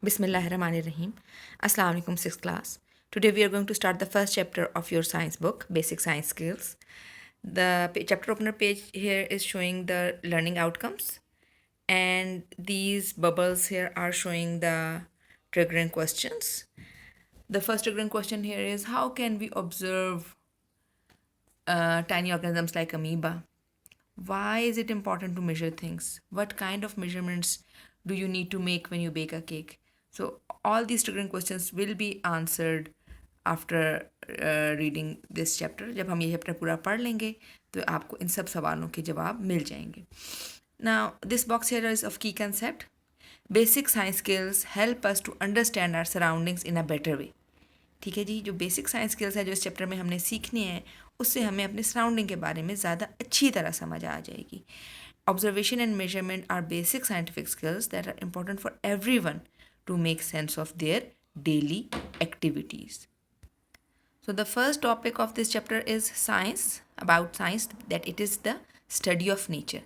Bismillahirrahmanirrahim. Assalamu alaikum, 6th class. Today we are going to start the first chapter of your science book, Basic Science Skills. The chapter opener page here is showing the learning outcomes, and these bubbles here are showing the triggering questions. The first triggering question here is, how can we observe tiny organisms like amoeba? Why is it important to measure things? What kind of measurements do you need to make when you bake a cake? So, all these triggering questions will be answered after reading this chapter. जब हम ये chapter पूरा पढ़ लेंगे तो आपको इन सब सवालों के जवाब मिल जाएंगे. Now, this box here is of key concept. Basic science skills help us to understand our surroundings in a better way. ठीक है जी, जो बेसिक साइंस स्किल्स है जो इस चैप्टर में हमने सीखनी है उससे हमें अपने सराउंडिंग के बारे में ज़्यादा अच्छी तरह समझ आ जाएगी. Observation and measurement are basic scientific skills that are important for everyone to make sense of their daily activities. So the first topic of this chapter is science, about science, that it is the study of nature.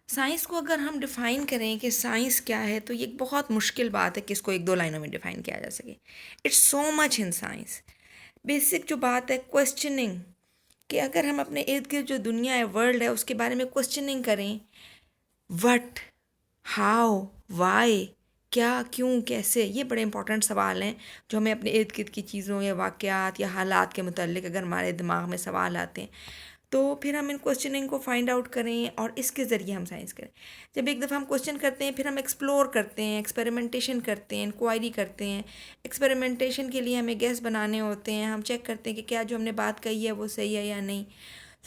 Science को अगर हम define करें कि science क्या है तो ये एक बहुत मुश्किल बात है कि इसको एक दो लाइनों में डिफ़ाइन किया जा सके. It's so much in science. Basic जो बात है क्वेश्चनिंग, कि अगर हम अपने इर्द गिर्द जो दुनिया है, वर्ल्ड है, उसके बारे में क्वेश्चनिंग करें, व्हाट, हाउ, वाई, क्या, क्यों, कैसे, ये बड़े इंपॉर्टेंट सवाल हैं जो हमें अपने इर्द गिर्द की चीज़ों या वाक़यात या हालात के मुतालिक अगर हमारे दिमाग में सवाल आते हैं तो फिर हम इन क्वेश्चनिंग को फाइंड आउट करें और इसके ज़रिए हम साइंस करें. जब एक दफ़ा हम क्वेश्चन करते हैं फिर हम एक्सप्लोर करते हैं, एक्सपेरिमेंटेशन करते हैं, इंक्वायरी करते हैं. एक्सपेरिमेंटेशन के लिए हमें गैस बनाने होते हैं, हम चेक करते हैं कि क्या जो हमने बात कही है वो सही है या नहीं.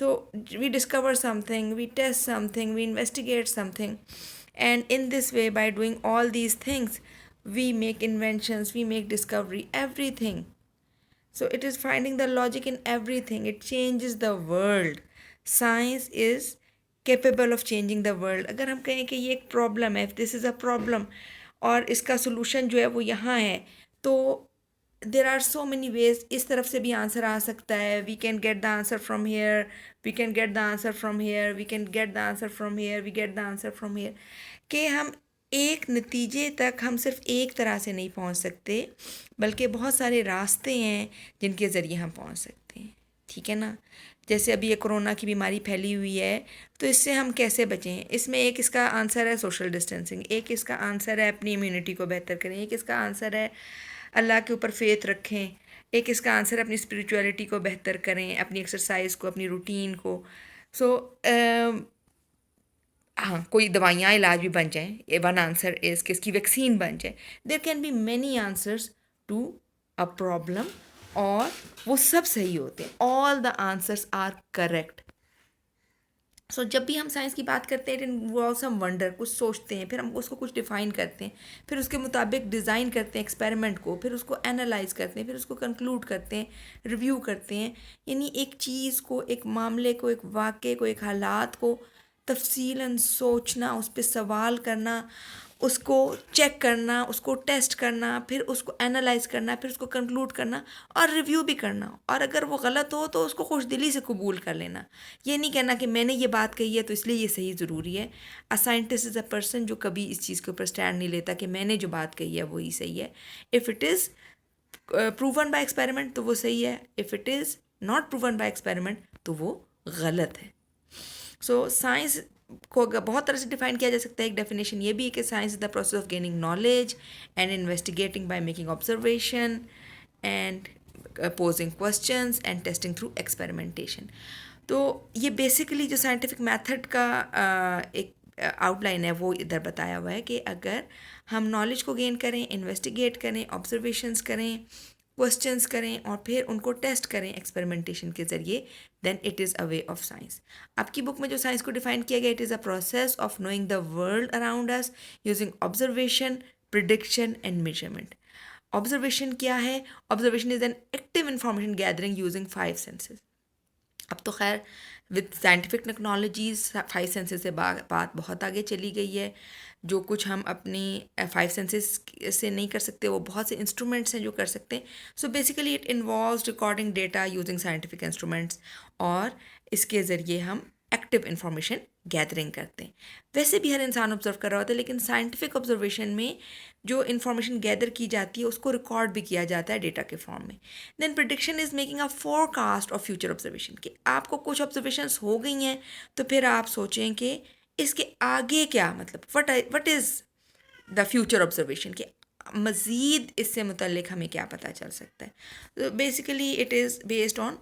So we discover something, we test something, we investigate something, and in this way, by doing all these things, we make inventions, we make discovery, everything. So it is finding the logic in everything. It changes the world. Science is capable of changing the world. अगर हम कहें कि ये एक problem है, if this is a problem, और इसका solution जो है वो यहाँ है, तो there are so many ways. इस तरफ से भी आंसर आ सकता है. We can get the answer from here. We can get the answer from here. We can get the answer from here. We get the answer from here. कि हम एक नतीजे तक हम सिर्फ एक तरह से नहीं पहुंच सकते, बल्कि बहुत सारे रास्ते हैं जिनके ज़रिए हम पहुंच सकते हैं. ठीक है ना. जैसे अभी ये कोरोना की बीमारी फैली हुई है तो इससे हम कैसे बचें. इसमें एक इसका आंसर है सोशल डिस्टेंसिंग, एक इसका आंसर है अपनी इम्यूनिटी को बेहतर करें, एक इसका आंसर है अल्लाह के ऊपर फेथ रखें, एक इसका आंसर है अपनी स्पिरिचुअलिटी को बेहतर करें, अपनी एक्सरसाइज को, अपनी रूटीन को. सो हाँ, कोई दवाइयाँ इलाज भी बन जाएँ. वन आंसर इज़ कि इसकी वैक्सीन बन जाए. There can be many answers to a problem, और वो सब सही होते हैं. All the answers are correct. So जब भी हम साइंस की बात करते हैं, इट इन्वॉल्व्स हम वंडर, कुछ सोचते हैं, फिर हम उसको कुछ डिफ़ाइन करते हैं, फिर उसके मुताबिक डिज़ाइन करते हैं एक्सपेरिमेंट को, फिर उसको एनालाइज करते हैं, फिर उसको कंक्लूड करते हैं, रिव्यू करते हैं. यानी एक चीज़ को, एक मामले को, एक वाक़े को, एक हालात को तफसीलन सोचना, उस पर सवाल करना, उसको चेक करना, उसको टेस्ट करना, फिर उसको एनालाइज करना, फिर उसको कंक्लूड करना और रिव्यू भी करना. और अगर वो गलत हो तो उसको खुश दिली से कबूल कर लेना. ये नहीं कहना कि मैंने ये बात कही है तो इसलिए ये सही ज़रूरी है. A scientist is a person जो कभी इस चीज़ के ऊपर स्टैंड नहीं लेता कि मैंने जो बात कही है वही सही है. If it is proven by experiment तो वो सही है, if it is not proven by experiment तो वो गलत है. सो साइंस को बहुत तरह से डिफाइन किया जा सकता है. एक डेफिनेशन ये भी है कि science is the process of gaining knowledge and investigating by making observation and posing questions and testing through experimentation. तो ये बेसिकली जो साइंटिफिक मेथड का एक आउटलाइन है वो इधर बताया हुआ है कि अगर हम नॉलेज को गेन करें, इन्वेस्टिगेट करें, ऑब्जर्वेशंस करें, क्वेश्चंस करें और फिर उनको टेस्ट करें एक्सपेरिमेंटेशन के ज़रिए, then it is a way of science. आपकी बुक में जो साइंस को डिफाइन किया गया, it is a process of knowing the world around us using observation, prediction and measurement. Observation क्या है? Observation is an active information gathering using 5 senses. अब तो खैर विद साइंटिफिक टेक्नोलॉजीज़ 5 सेंसेस से बात बहुत आगे चली गई है. जो कुछ हम अपनी 5 सेंसेस से नहीं कर सकते वो बहुत से इंस्ट्रूमेंट्स हैं जो कर सकते हैं. So basically it involves recording data using scientific instruments, और इसके ज़रिए हम एक्टिव इंफॉर्मेशन गैदरिंग करते हैं। वैसे भी हर इंसान ऑब्जर्व कर रहा होता है, लेकिन साइंटिफिक ऑब्जर्वेशन में जो इन्फॉर्मेशन गैदर की जाती है उसको रिकॉर्ड भी किया जाता है डेटा के फॉर्म में। Then prediction is making a forecast of future observation, कि आपको कुछ ऑब्जर्वेशंस हो गई हैं तो फिर आप सोचें कि इसके आगे क्या, मतलब what is the future observation, कि मज़ीद इससे मुतल्लिक हमें क्या पता चल सकता है। Basically it is based on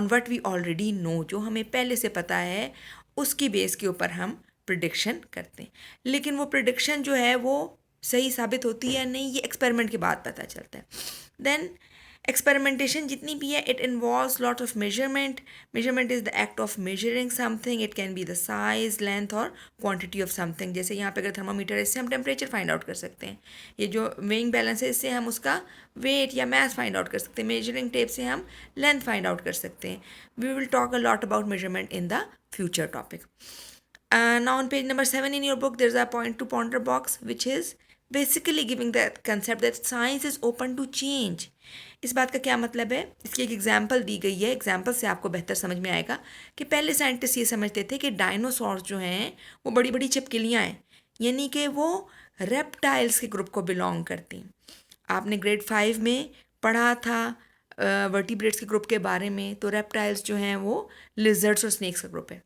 what we already know, जो हमें पहले से पता है उसकी बेस के ऊपर हम प्रिडिक्शन करते हैं। लेकिन वो प्रिडिक्शन जो है वो सही साबित होती है नहीं, ये एक्सपेरिमेंट के बाद पता चलता है। देन एक्सपेरिमेंटेशन जितनी भी है, it involves lot of measurement is the act of measuring something, it can be the size, length और क्वांटिटी ऑफ समथिंग। जैसे यहाँ पे अगर थर्मामीटर है, इससे हम टेम्परेचर फाइंड आउट कर सकते हैं। ये जो वेइंग बैलेंस है, इससे हम उसका वेट या मास फाइंड आउट कर सकते हैं। मेजरिंग टेप से हम लेंथ फाइंड आउट कर सकते हैं। We will talk a lot about measurement in the future topic. Now on page number 7 in your book, there's a point to ponder box, which is basically giving the concept that science is open to change. इस बात का क्या मतलब है, इसकी एक example दी गई है। एग्जाम्पल से आपको बेहतर समझ में आएगा कि पहले साइंटिस्ट ये समझते थे कि डायनासोर्स जो हैं वो बड़ी बड़ी छिपकलियाँ हैं, यानी कि वो रेप्टाइल्स के ग्रुप को बिलोंग करती हैं। आपने ग्रेड 5 में पढ़ा था वर्टिब्रेट्स के ग्रुप के बारे में, तो रेप्टाइल्स जो हैं वो लिजर्ड्स और स्नेक्स का ग्रुप है।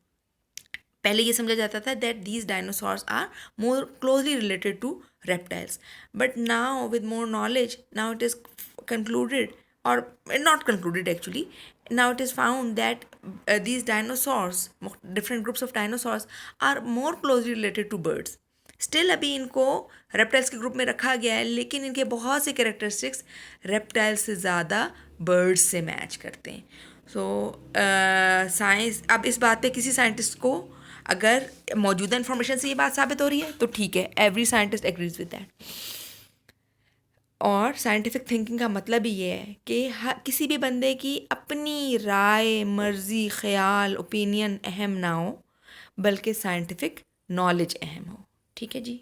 पहले ये समझा जाता था that these dinosaurs are more closely related to reptiles, but now with more knowledge, now it is concluded, or not concluded actually, now it is found that these dinosaurs, different groups of dinosaurs are more closely related to birds. Still अभी इनको reptiles के group में रखा गया है, लेकिन इनके बहुत से कैरेक्टरिस्टिक्स रेप्टाइल्स से ज़्यादा बर्ड्स से मैच करते हैं। सो साइंस, अब इस बात पे किसी साइंटिस्ट को अगर मौजूदा इन्फॉर्मेशन से ये बात साबित हो रही है तो ठीक है, every scientist agrees with that. और साइंटिफिक थिंकिंग का मतलब ही ये है कि किसी भी बंदे की अपनी राय, मर्ज़ी, ख़याल, ओपिनियन अहम ना हो, बल्कि साइंटिफिक नॉलेज अहम हो। ठीक है जी।